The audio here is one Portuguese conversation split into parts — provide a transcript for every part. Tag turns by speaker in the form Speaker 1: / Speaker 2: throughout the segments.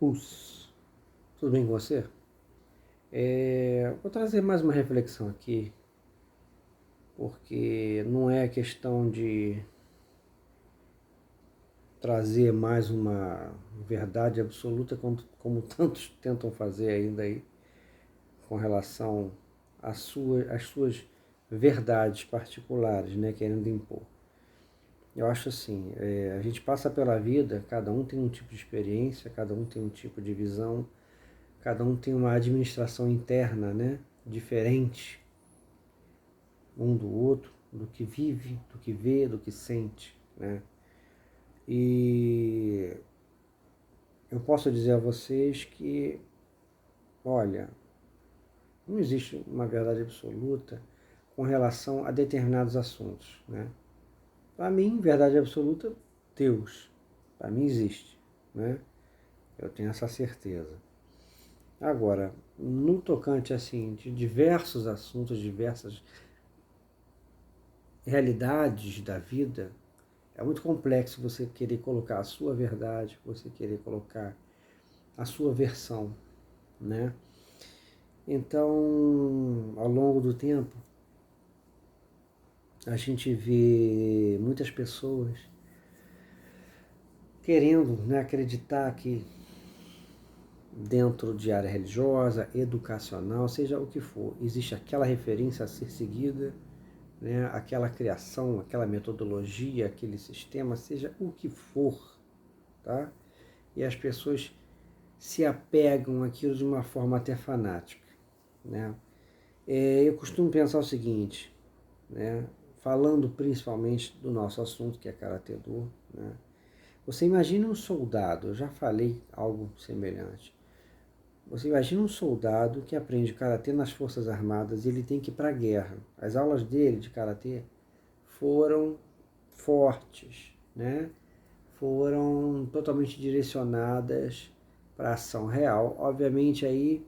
Speaker 1: Us, tudo bem com você? Vou trazer mais uma reflexão aqui, porque não é questão de trazer mais uma verdade absoluta como tantos tentam fazer ainda aí, com relação às suas verdades particulares, né, querendo impor. Eu acho assim, a gente passa pela vida, cada um tem um tipo de experiência, cada um tem um tipo de visão, cada um tem uma administração interna, né, diferente um do outro, do que vive, do que vê, do que sente, né? E eu posso dizer a vocês que, olha, não existe uma verdade absoluta com relação a determinados assuntos, né? Para mim, verdade absoluta, Deus. Para mim existe, né? Eu tenho essa certeza. Agora, no tocante assim de diversos assuntos, diversas realidades da vida, é muito complexo você querer colocar a sua verdade, você querer colocar a sua versão, né? Então, ao longo do tempo, a gente vê muitas pessoas querendo, né, acreditar que dentro de área religiosa, educacional, seja o que for, existe aquela referência a ser seguida, né, aquela criação, aquela metodologia, aquele sistema, seja o que for, tá? E as pessoas se apegam àquilo de uma forma até fanática, né? Eu costumo pensar o seguinte, né? Falando principalmente do nosso assunto, que é Karatê Do, né? Você imagina um soldado, eu já falei algo semelhante. Você imagina um soldado que aprende Karatê nas Forças Armadas e ele tem que ir para a guerra. As aulas dele de Karatê foram fortes, né? Foram totalmente direcionadas para a ação real. Obviamente aí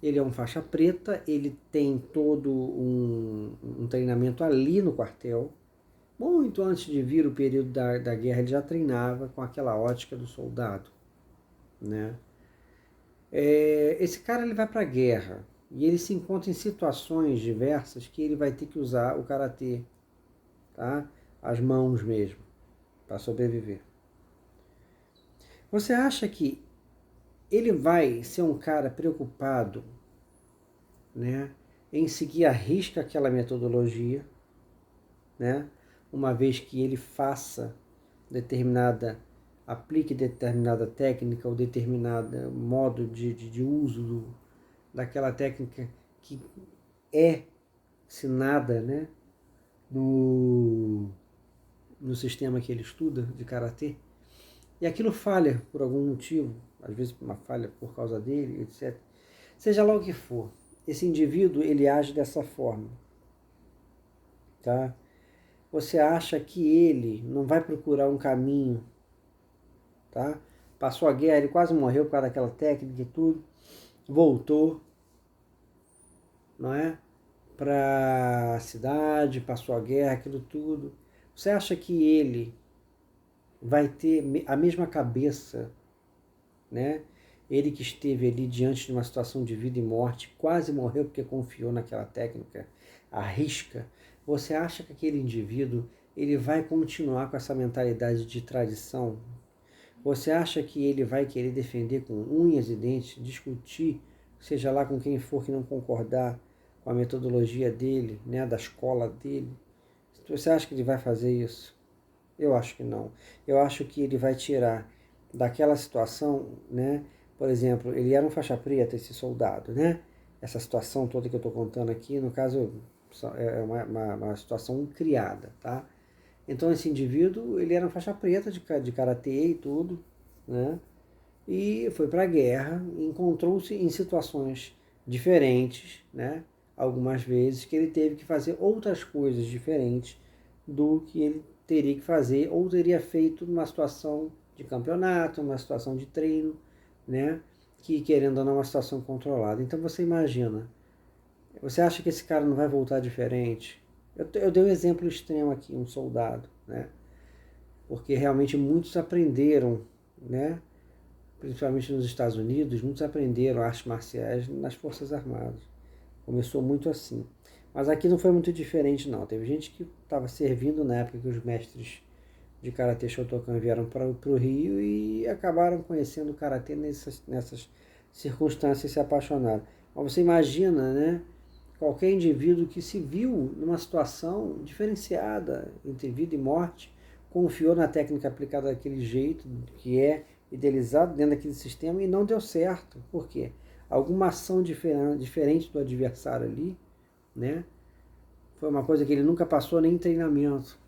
Speaker 1: ele é um faixa preta, ele tem todo um treinamento ali no quartel. Muito antes de vir o período da guerra, ele já treinava com aquela ótica do soldado, né? Esse cara ele vai para a guerra e ele se encontra em situações diversas que ele vai ter que usar o karatê, tá? As mãos mesmo, para sobreviver. Você acha que ele vai ser um cara preocupado, né, em seguir à risca aquela metodologia, né, uma vez que ele aplique determinada técnica ou determinado modo de uso daquela técnica que é ensinada, né, no sistema que ele estuda de karatê, e aquilo falha por algum motivo, às vezes uma falha por causa dele, etc. Seja lá o que for, esse indivíduo ele age dessa forma, tá? Você acha que ele não vai procurar um caminho, tá? Passou a guerra, ele quase morreu por causa daquela técnica e tudo, voltou, não é? Para a cidade, passou a guerra, aquilo tudo. Você acha que ele vai ter a mesma cabeça, né? Ele que esteve ali diante de uma situação de vida e morte, quase morreu porque confiou naquela técnica, arrisca. Você acha que aquele indivíduo ele vai continuar com essa mentalidade de tradição? Você acha que ele vai querer defender com unhas e dentes, discutir, seja lá com quem for que não concordar com a metodologia dele, né, da escola dele? Você acha que ele vai fazer isso? Eu acho que não. Eu acho que ele vai tirar daquela situação, né? Por exemplo, ele era um faixa preta, esse soldado, né? Essa situação toda que eu estou contando aqui, no caso, é uma situação criada, tá? Então esse indivíduo, ele era um faixa preta de karatê e tudo, né? E foi para a guerra, encontrou-se em situações diferentes, né? Algumas vezes que ele teve que fazer outras coisas diferentes do que ele teria que fazer ou teria feito numa situação de campeonato, numa situação de treino, né? Que querendo ou não é uma situação controlada. Então você imagina, você acha que esse cara não vai voltar diferente? Eu dei um exemplo extremo aqui, um soldado, né? Porque realmente muitos aprenderam, né? principalmente nos Estados Unidos, muitos aprenderam artes marciais nas Forças Armadas. Começou muito assim. Mas aqui não foi muito diferente, não. Teve gente que estava servindo na época que os mestres de Karatê Shotokan vieram para o Rio e acabaram conhecendo o Karatê nessas circunstâncias e se apaixonaram. Mas você imagina, né? Qualquer indivíduo que se viu numa situação diferenciada entre vida e morte, confiou na técnica aplicada daquele jeito, que é idealizado dentro daquele sistema, e não deu certo. Por quê? Alguma ação diferente do adversário ali, né? Foi uma coisa que ele nunca passou nem em treinamento.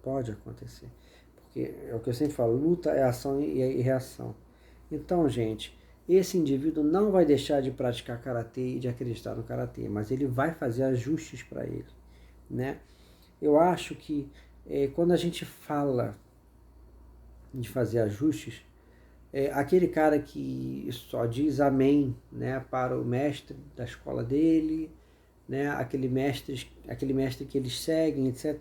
Speaker 1: Pode acontecer. Porque é o que eu sempre falo, luta é ação e reação. Então, gente, esse indivíduo não vai deixar de praticar karatê e de acreditar no karatê, mas ele vai fazer ajustes para ele, né? Eu acho que quando a gente fala de fazer ajustes, aquele cara que só diz amém, né, para o mestre da escola dele, né, aquele mestre que eles seguem, etc.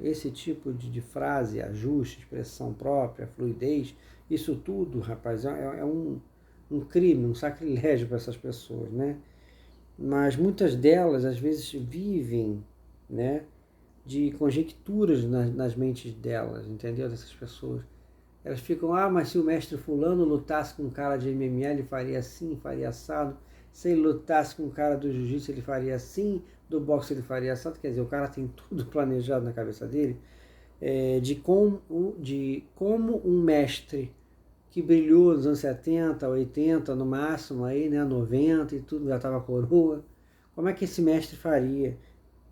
Speaker 1: Esse tipo de frase, ajuste, expressão própria, fluidez, isso tudo, rapaz, é um crime, um sacrilégio para essas pessoas, né? Mas muitas delas, às vezes, vivem, né, de conjecturas nas mentes delas, entendeu? Dessas pessoas. Elas ficam, mas se o mestre fulano lutasse com um cara de MMA, ele faria assim, faria assado. Se ele lutasse com um cara do jiu-jitsu, ele faria assim, do boxe ele faria assado. Quer dizer, o cara tem tudo planejado na cabeça dele, de como um mestre que brilhou nos anos 70, 80, no máximo, aí, né, 90 e tudo, já estava coroa. Como é que esse mestre faria,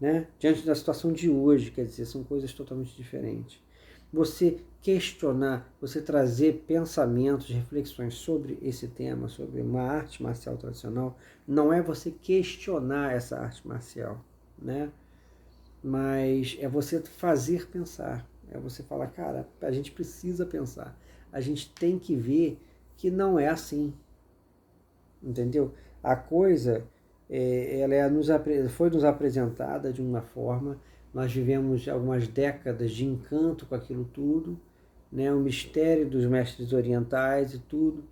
Speaker 1: né, diante da situação de hoje? Quer dizer, são coisas totalmente diferentes. Você questionar, você trazer pensamentos, reflexões sobre esse tema, sobre uma arte marcial tradicional, não é você questionar essa arte marcial, né? Mas é você fazer pensar, é você falar, cara, a gente precisa pensar, a gente tem que ver que não é assim, entendeu? A coisa, foi nos apresentada de uma forma, nós vivemos algumas décadas de encanto com aquilo tudo, né, o mistério dos mestres orientais e tudo,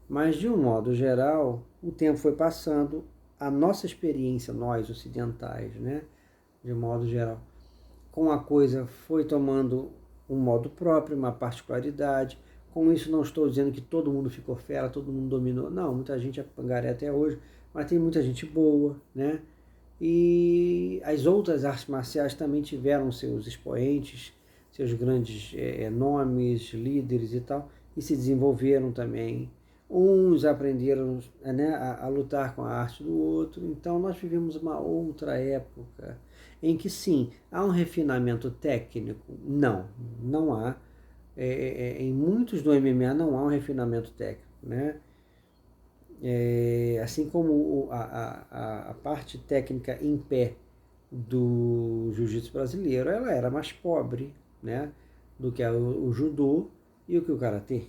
Speaker 1: mas de um modo geral, o tempo foi passando, a nossa experiência, nós ocidentais, né, de um modo geral, com a coisa foi tomando um modo próprio, uma particularidade. Com isso não estou dizendo que todo mundo ficou fera, todo mundo dominou. Não, muita gente é pangaré até hoje, mas tem muita gente boa, né? E as outras artes marciais também tiveram seus expoentes, seus grandes nomes, líderes e tal, e se desenvolveram também. Uns aprenderam, né, a lutar com a arte do outro. Então nós vivemos uma outra época em que sim, há um refinamento técnico? Não, não há. Em muitos do MMA não há um refinamento técnico, né? Assim como a parte técnica em pé do jiu-jitsu brasileiro, ela era mais pobre, né, do que o judô e o que o karatê,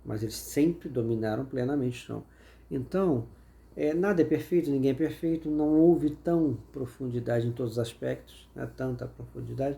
Speaker 1: mas eles sempre dominaram plenamente o chão. Então, nada é perfeito, ninguém é perfeito, não houve tão profundidade em todos os aspectos, né, tanta profundidade,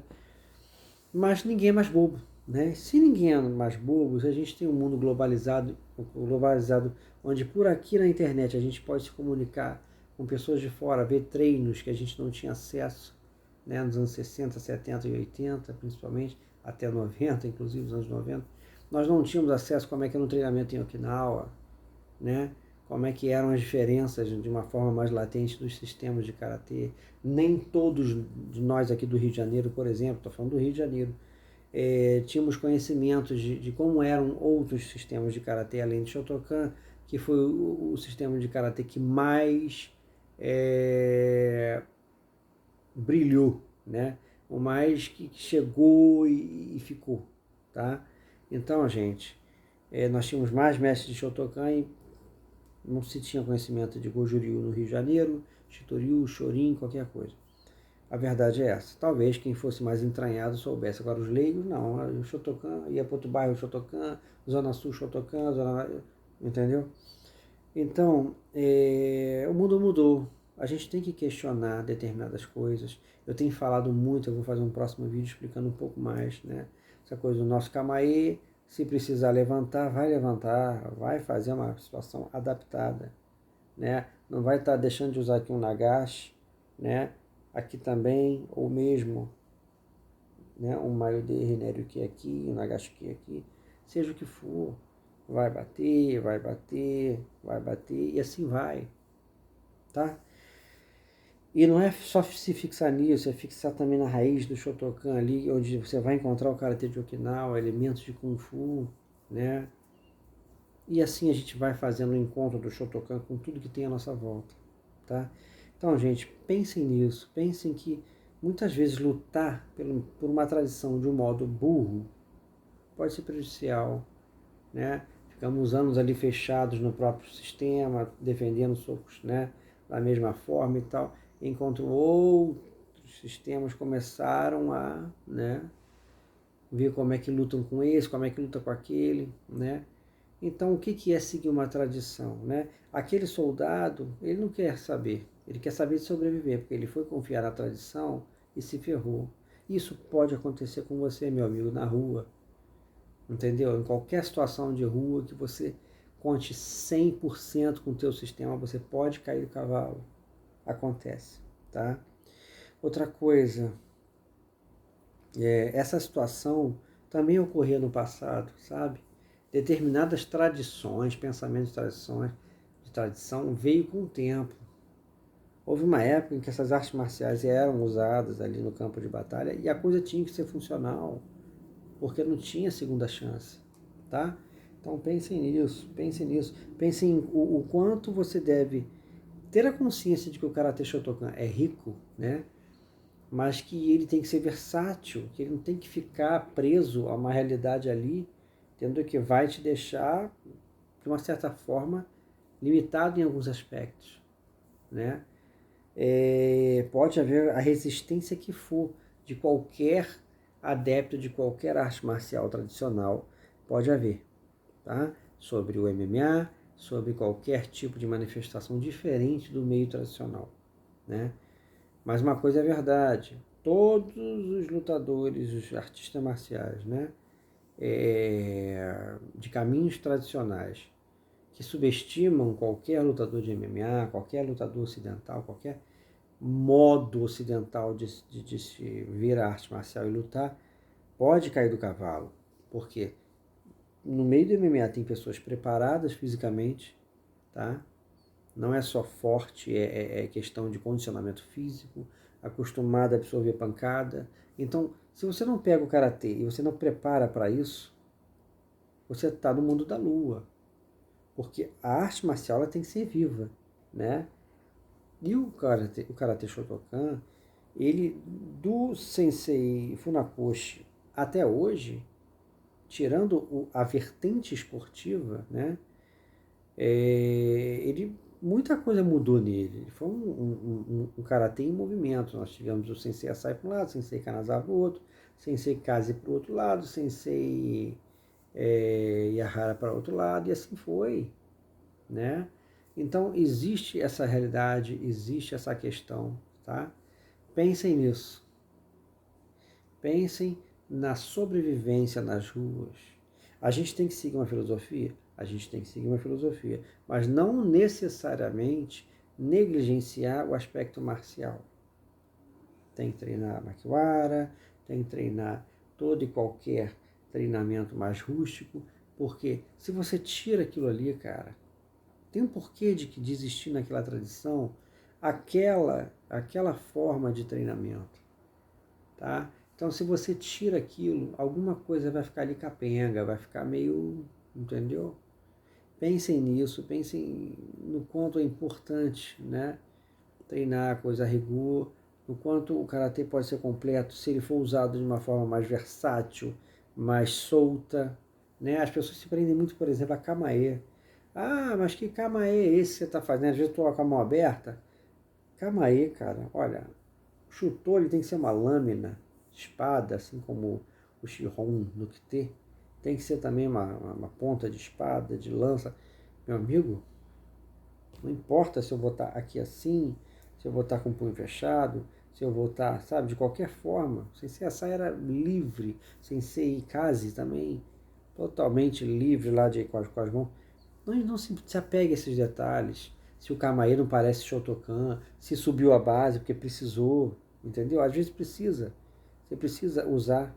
Speaker 1: mas ninguém é mais bobo, né? Se ninguém é mais bobo, se a gente tem um mundo globalizado onde por aqui na internet a gente pode se comunicar com pessoas de fora, ver treinos que a gente não tinha acesso, né, nos anos 60, 70 e 80, principalmente, até 90, inclusive nos anos 90, nós não tínhamos acesso a como é que era um treinamento em Okinawa, né? Como é que eram as diferenças de uma forma mais latente dos sistemas de karatê. Nem todos de nós aqui do Rio de Janeiro, por exemplo, estou falando do Rio de Janeiro, tínhamos conhecimentos de como eram outros sistemas de karatê, além de Shotokan, que foi o sistema de karatê que mais brilhou, né? O mais que chegou e ficou, tá? Então, gente, nós tínhamos mais mestres de Shotokan e não se tinha conhecimento de Goju-Ryu no Rio de Janeiro, Shitoryu, Shorin, qualquer coisa. A verdade é essa. Talvez quem fosse mais entranhado soubesse. Agora os leigos, não. O Shotokan ia para outro bairro Shotokan, Zona Sul Shotokan, entendeu? Então, o mundo mudou. A gente tem que questionar determinadas coisas. Eu tenho falado muito, eu vou fazer um próximo vídeo explicando um pouco mais, né? Essa coisa do nosso Kamae, Se precisar levantar, vai fazer uma situação adaptada, né? Não vai estar deixando de usar aqui um nagashi, né? Aqui também, ou mesmo, né? Um Mayude Renério que aqui, um nagashi que aqui, seja o que for, vai bater, vai bater, vai bater, e assim vai, tá? E não é só se fixar nisso, é fixar também na raiz do Shotokan ali, onde você vai encontrar o Karatê de Okinawa, elementos de Kung Fu, né? E assim a gente vai fazendo o encontro do Shotokan com tudo que tem à nossa volta, tá? Então, gente, pensem nisso, pensem que muitas vezes lutar por uma tradição de um modo burro pode ser prejudicial, né? Ficamos anos ali fechados no próprio sistema, defendendo socos, né? Da mesma forma e tal, enquanto outros sistemas começaram a, né? Ver como é que lutam com esse, como é que luta com aquele, né? Então, o que é seguir uma tradição, né? Aquele soldado, ele não quer saber, ele quer saber de sobreviver, porque ele foi confiar na tradição e se ferrou. Isso pode acontecer com você, meu amigo, na rua, entendeu? Em qualquer situação de rua que você conte 100% com o teu sistema, você pode cair do cavalo. Acontece, tá? Outra coisa, essa situação também ocorria no passado, sabe? Determinadas tradições, pensamentos de tradição, veio com o tempo. Houve uma época em que essas artes marciais eram usadas ali no campo de batalha e a coisa tinha que ser funcional, porque não tinha segunda chance, tá? Então pensem nisso, pensem nisso. Pensem o quanto você deve ter a consciência de que o Karatê Shotokan é rico, né? Mas que ele tem que ser versátil, que ele não tem que ficar preso a uma realidade ali, tendo que vai te deixar, de uma certa forma, limitado em alguns aspectos, né? Pode haver a resistência que for de qualquer adepto de qualquer arte marcial tradicional, pode haver, tá? Sobre o MMA, sobre qualquer tipo de manifestação diferente do meio tradicional, né? Mas uma coisa é verdade, todos os lutadores, os artistas marciais, né? De caminhos tradicionais, que subestimam qualquer lutador de MMA, qualquer lutador ocidental, qualquer modo ocidental de se ver a arte marcial e lutar, pode cair do cavalo. Porque no meio do MMA tem pessoas preparadas fisicamente, tá? Não é só forte, é questão de condicionamento físico, acostumado a absorver pancada. Então, se você não pega o karatê e você não prepara para isso, você está no mundo da lua. Porque a arte marcial ela tem que ser viva, né? E o karatê Shotokan, ele, do Sensei Funakoshi até hoje, tirando a vertente esportiva, né? Muita coisa mudou nele. Ele foi um karatê em movimento. Nós tivemos o Sensei Asai para um lado, o Sensei Kanazawa para o outro, Sensei Kaze para o outro lado, Sensei Yahara para o outro lado, e assim foi, né? Então, existe essa realidade, existe essa questão, tá? Pensem nisso. Pensem na sobrevivência nas ruas. A gente tem que seguir uma filosofia? A gente tem que seguir uma filosofia, mas não necessariamente negligenciar o aspecto marcial. Tem que treinar makiwara, tem que treinar todo e qualquer treinamento mais rústico, porque se você tira aquilo ali, cara, tem um porquê de que desistir naquela tradição, aquela forma de treinamento, tá? Então, se você tira aquilo, alguma coisa vai ficar ali capenga, vai ficar meio, entendeu? Pensem nisso, pensem no quanto é importante, né? Treinar a coisa a rigor, no quanto o karatê pode ser completo se ele for usado de uma forma mais versátil, mais solta, né? As pessoas se prendem muito, por exemplo, a kamae. Ah, mas que kamae é esse que você está fazendo? Às vezes eu estou com a mão aberta. Kamae, cara, olha, o chutou ele tem que ser uma lâmina, espada, assim como o Shihon no Kite. Tem que ser também uma ponta de espada, de lança. Meu amigo, não importa se eu vou estar aqui assim, se eu vou estar com o punho fechado, se eu vou estar, sabe, de qualquer forma. Sensei Asai era livre, Sensei Kaze também. totalmente livre lá com as mãos. Não se apegue a esses detalhes. Se o Camaê não parece Shotokan, se subiu a base porque precisou, entendeu? Às vezes precisa. Você precisa usar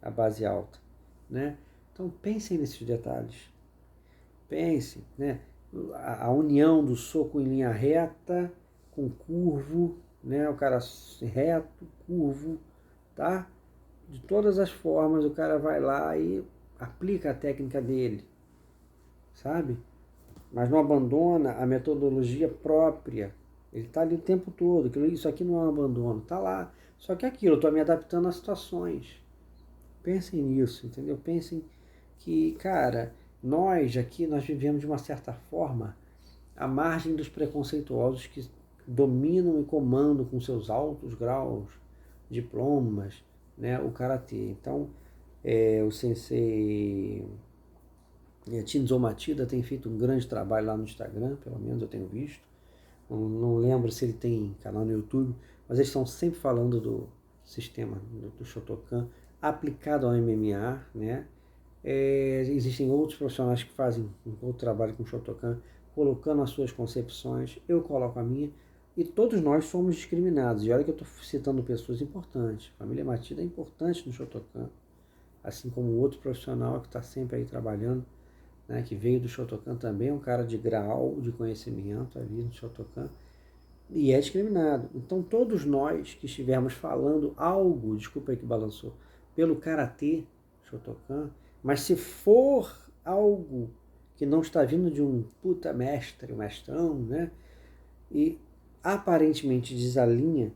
Speaker 1: a base alta, né? Então pensem nesses detalhes. Pensem, né? A união do soco em linha reta com curvo, né? O cara reto, curvo, tá? De todas as formas, o cara vai lá e aplica a técnica dele, sabe? Mas não abandona a metodologia própria. Ele está ali o tempo todo. Isso aqui não é um abandono, está lá. Só que aquilo, eu estou me adaptando às situações. Pensem nisso, entendeu? Pensem que, cara, nós vivemos de uma certa forma à margem dos preconceituosos que dominam e comandam com seus altos graus, diplomas, né, o karatê. Então, o sensei Shinzo Matida tem feito um grande trabalho lá no Instagram, pelo menos eu tenho visto. Não lembro se ele tem canal no YouTube, mas eles estão sempre falando do sistema do Shotokan aplicado ao MMA, né? Existem outros profissionais que fazem um outro trabalho com Shotokan, colocando as suas concepções, eu coloco a minha, e todos nós somos discriminados. E olha que eu estou citando pessoas importantes. A família Matida é importante no Shotokan, assim como outro profissional que está sempre aí trabalhando, né, que veio do Shotokan também, um cara de grau de conhecimento ali no Shotokan, e é discriminado. Então todos nós que estivermos falando algo, desculpa aí que balançou, pelo Karatê Shotokan, mas se for algo que não está vindo de um puta mestre, um mestrão, né, e aparentemente desalinha,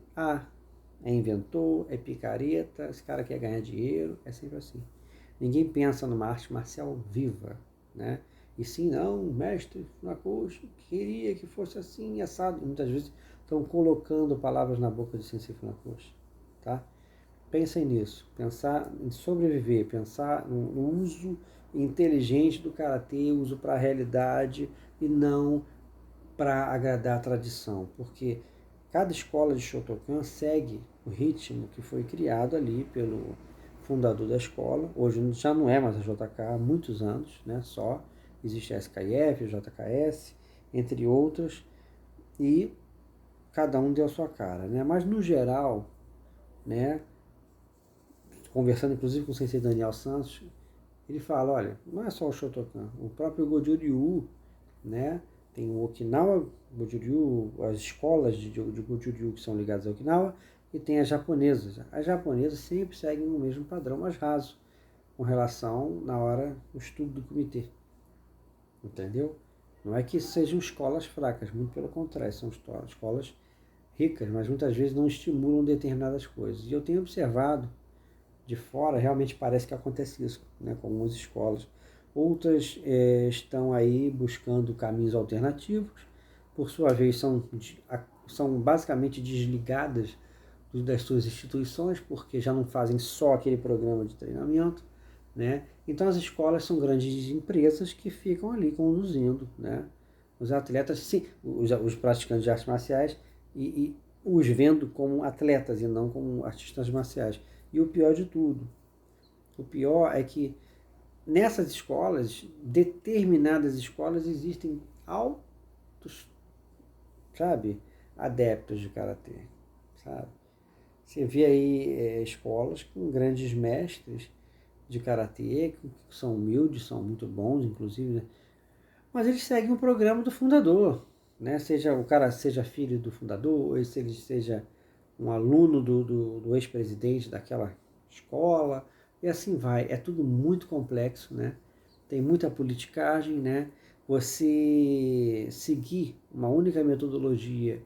Speaker 1: é inventor, é picareta, esse cara quer ganhar dinheiro, é sempre assim. Ninguém pensa numa arte marcial viva, né? E sim, não, o mestre Funakoshi queria que fosse assim, assado. Muitas vezes estão colocando palavras na boca de Sensei Funakoshi, tá? Pensem nisso, pensar em sobreviver, pensar no uso inteligente do karatê, uso para a realidade e não para agradar a tradição, porque cada escola de Shotokan segue o ritmo que foi criado ali pelo fundador da escola. Hoje já não é mais a JK há muitos anos, né? Só existe a SKF, a JKS, entre outras, e cada um deu a sua cara, né? Mas no geral, né, conversando inclusive com o sensei Daniel Santos, ele fala, olha, não é só o Shotokan, o próprio Goju-Ryu, né? Tem o Okinawa Goju-Ryu, as escolas de Goju-Ryu que são ligadas ao Okinawa, e tem as japonesas. As japonesas sempre seguem o mesmo padrão mais raso, com relação na hora do estudo do comitê. Entendeu? Não é que sejam escolas fracas, muito pelo contrário, são escolas ricas, mas muitas vezes não estimulam determinadas coisas. E eu tenho observado de fora, realmente parece que acontece isso, né, com algumas escolas. Outras estão aí buscando caminhos alternativos, por sua vez são basicamente desligadas das suas instituições, porque já não fazem só aquele programa de treinamento, né? Então as escolas são grandes empresas que ficam ali conduzindo, né, os atletas, sim, os praticantes de artes marciais, e os vendo como atletas e não como artistas marciais. E o pior de tudo, o pior é que nessas escolas, determinadas escolas, existem altos, sabe, adeptos de karatê, sabe? Você vê aí escolas com grandes mestres de karatê, que são humildes, são muito bons, inclusive, né? Mas eles seguem o programa do fundador, né? Seja o cara seja filho do fundador, ou se ele seja um aluno do ex-presidente daquela escola, e assim vai. É tudo muito complexo, né? Tem muita politicagem, né? Você seguir uma única metodologia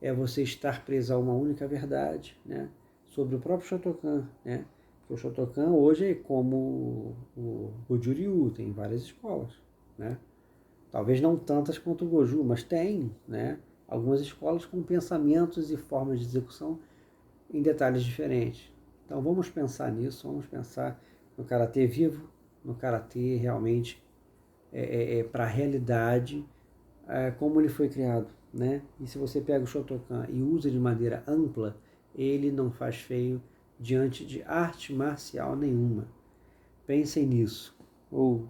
Speaker 1: é você estar preso a uma única verdade, né? Sobre o próprio Shotokan, né? Porque o Shotokan hoje é como o Juryu, tem várias escolas, né? Talvez não tantas quanto o Goju, mas tem, né, algumas escolas com pensamentos e formas de execução em detalhes diferentes. Então vamos pensar nisso, vamos pensar no karatê vivo, no karatê realmente para a realidade, como ele foi criado, né? E se você pega o Shotokan e usa de maneira ampla, ele não faz feio diante de arte marcial nenhuma. Pensem nisso. Ou